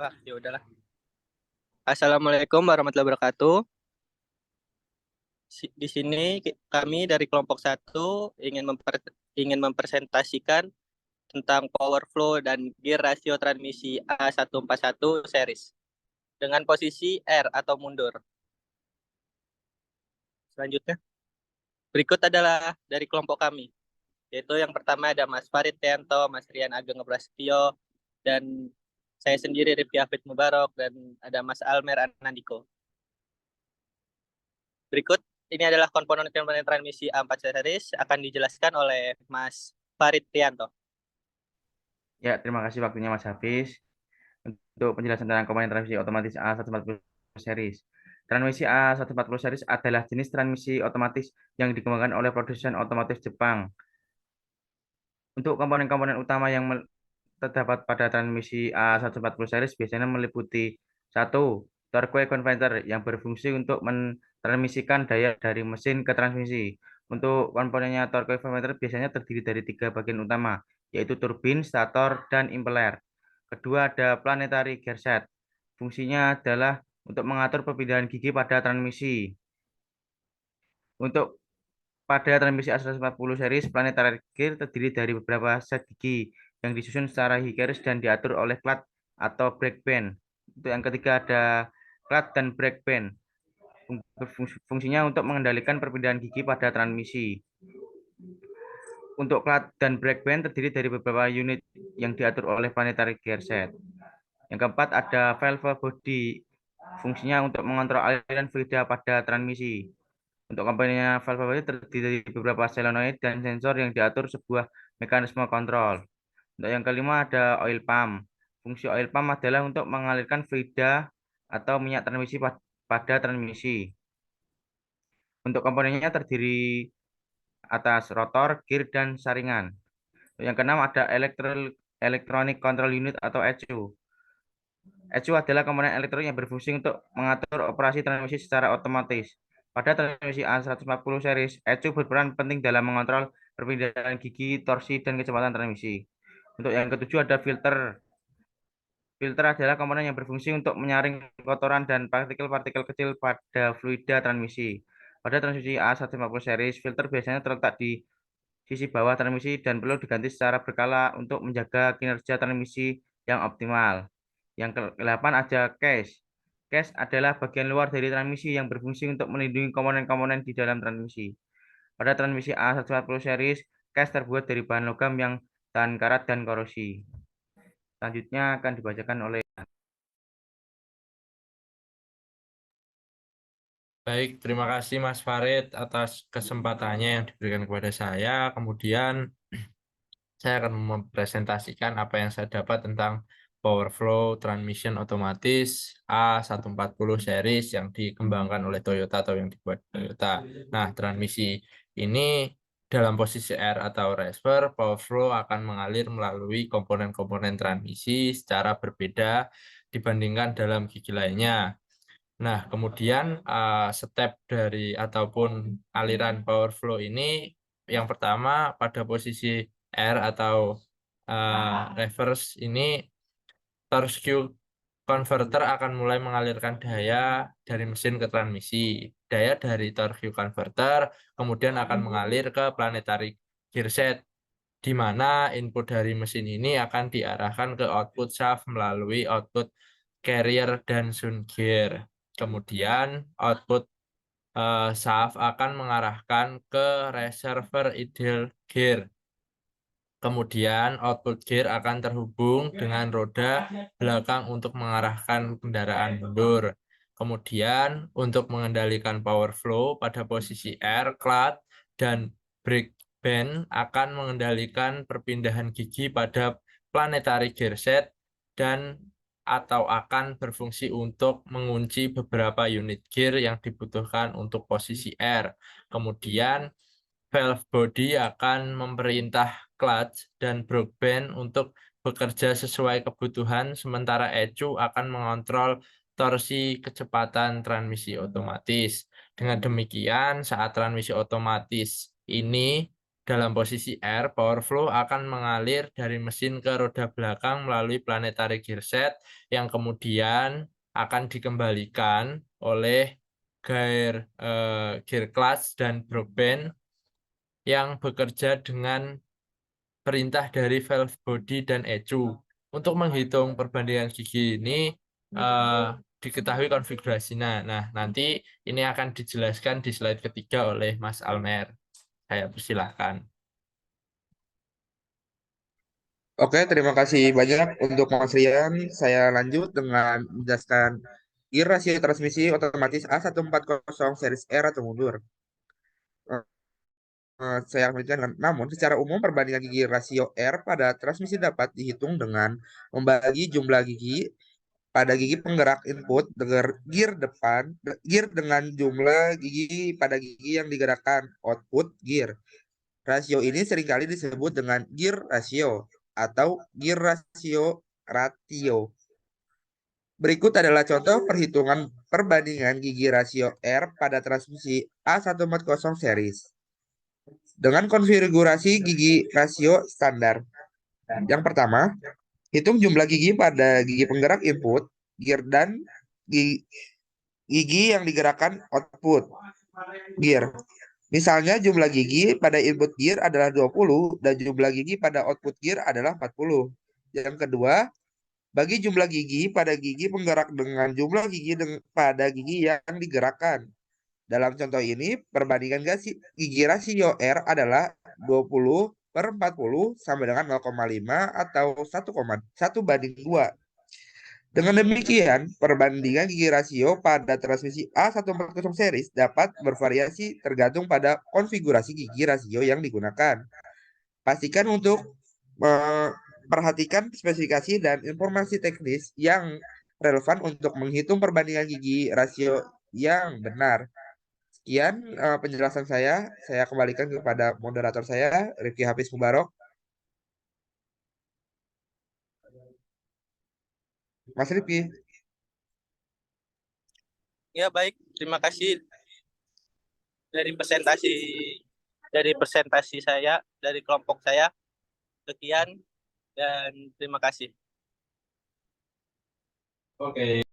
Wah, ya udahlah. Assalamualaikum warahmatullahi wabarakatuh. Di sini kami dari kelompok satu ingin mempresentasikan tentang power flow dan gear rasio transmisi A141 series dengan posisi R atau mundur. Selanjutnya, berikut adalah dari kelompok kami, yaitu yang pertama ada Mas Farid Tianto, Mas Rian Ageng Prasetyo, dan saya sendiri Rifki Hafid Mubarok, dan ada Mas Almer Anandiko. Berikut ini adalah komponen-komponen transmisi A4 series akan dijelaskan oleh Mas Farid Tianto. Ya, terima kasih waktunya Mas Hafiz untuk penjelasan tentang komponen transmisi otomatis A140 series. Transmisi A140 series adalah jenis transmisi otomatis yang dikembangkan oleh produsen otomotif Jepang. Untuk komponen-komponen utama yang terdapat pada transmisi A140 series biasanya meliputi satu, torque converter yang berfungsi untuk mentransmisikan daya dari mesin ke transmisi. Untuk komponennya torque converter biasanya terdiri dari tiga bagian utama, yaitu turbin, stator, dan impeller. Kedua ada planetary gearset. Fungsinya adalah untuk mengatur perpindahan gigi pada transmisi. Untuk pada transmisi A140 series, planetary gear terdiri dari beberapa set gigi yang disusun secara hierarkis dan diatur oleh clamp atau brake band. Untuk yang ketiga ada clamp dan brake band. Fungsinya untuk mengendalikan perpindahan gigi pada transmisi. Untuk clamp dan brake band terdiri dari beberapa unit yang diatur oleh planetary gear set. Yang keempat ada valve body. Fungsinya untuk mengontrol aliran fluida pada transmisi. Untuk komponennya valve body terdiri dari beberapa solenoid dan sensor yang diatur sebuah mekanisme kontrol. Untuk yang kelima ada oil pump. Fungsi oil pump adalah untuk mengalirkan fluida atau minyak transmisi pada transmisi. Untuk komponennya terdiri atas rotor, gear, dan saringan. Untuk yang keenam ada electronic control unit atau ECU. ECU adalah komponen elektronik yang berfungsi untuk mengatur operasi transmisi secara otomatis. Pada transmisi A140 series, ECU berperan penting dalam mengontrol perpindahan gigi, torsi, dan kecepatan transmisi. Untuk yang ketujuh ada filter. Filter adalah komponen yang berfungsi untuk menyaring kotoran dan partikel-partikel kecil pada fluida transmisi. Pada transmisi A150 series, filter biasanya terletak di sisi bawah transmisi dan perlu diganti secara berkala untuk menjaga kinerja transmisi yang optimal. Yang ke-8 ada case. Case adalah bagian luar dari transmisi yang berfungsi untuk melindungi komponen-komponen di dalam transmisi. Pada transmisi A150 series, case terbuat dari bahan logam yang tahan karat dan korosi. Selanjutnya akan dibacakan oleh. Baik, terima kasih Mas Farid atas kesempatannya yang diberikan kepada saya. Kemudian saya akan mempresentasikan apa yang saya dapat tentang power flow transmission otomatis A140 series yang dikembangkan oleh Toyota atau yang dibuat Toyota. Nah, transmisi ini dalam posisi R atau reverse, power flow akan mengalir melalui komponen-komponen transmisi secara berbeda dibandingkan dalam gigi lainnya. Nah, kemudian step dari ataupun aliran power flow ini yang pertama pada posisi R atau reverse ini torque converter akan mulai mengalirkan daya dari mesin ke transmisi. Daya dari torque converter kemudian akan mengalir ke planetary gearset di mana input dari mesin ini akan diarahkan ke output shaft melalui output carrier dan shunts gear. Kemudian output shaft akan mengarahkan ke reservoir idle gear. Kemudian output gear akan terhubung dengan roda belakang untuk mengarahkan kendaraan mundur. Kemudian untuk mengendalikan power flow pada posisi R, clutch, dan brake band akan mengendalikan perpindahan gigi pada planetary gear set dan atau akan berfungsi untuk mengunci beberapa unit gear yang dibutuhkan untuk posisi R. Kemudian valve body akan memerintah clutch dan brake band untuk bekerja sesuai kebutuhan, sementara ECU akan mengontrol torsi kecepatan transmisi otomatis. Dengan demikian, saat transmisi otomatis ini dalam posisi R, power flow akan mengalir dari mesin ke roda belakang melalui planetary gearset yang kemudian akan dikembalikan oleh gear clutch dan brake band yang bekerja dengan perintah dari valve body dan ECU. Untuk menghitung perbandingan gigi ini diketahui konfigurasinya. Nah, nanti ini akan dijelaskan di slide ketiga oleh Mas Almer. Saya persilahkan. Oke, terima kasih banyak untuk Mas Rian. Saya lanjut dengan menjelaskan gear rasio transmisi otomatis A140 series R atau mundur. Saya lanjutkan, namun secara umum perbandingan gigi rasio R pada transmisi dapat dihitung dengan membagi jumlah gigi pada gigi penggerak input dengan gear dengan jumlah gigi pada gigi yang digerakkan output gear. Rasio ini seringkali disebut dengan gear rasio atau gear ratio. Berikut adalah contoh perhitungan perbandingan gigi rasio R pada transmisi A140 series dengan konfigurasi gigi rasio standar. Yang pertama, hitung jumlah gigi pada gigi penggerak input gear dan gigi yang digerakkan output gear. Misalnya jumlah gigi pada input gear adalah 20 dan jumlah gigi pada output gear adalah 40. Yang kedua, bagi jumlah gigi pada gigi penggerak dengan jumlah gigi pada gigi yang digerakkan. Dalam contoh ini, perbandingan gigi rasio R adalah 20/40 sama dengan 0,5 atau 1,1/2. Dengan demikian, perbandingan gigi rasio pada transmisi A140 series dapat bervariasi tergantung pada konfigurasi gigi rasio yang digunakan. Pastikan untuk perhatikan spesifikasi dan informasi teknis yang relevan untuk menghitung perbandingan gigi rasio yang benar. Sekian penjelasan saya kembalikan kepada moderator saya, Rifki Hafiz Mubarok. Mas Rifki. Ya, baik. Terima kasih dari presentasi saya, dari kelompok saya. Sekian dan terima kasih. Oke.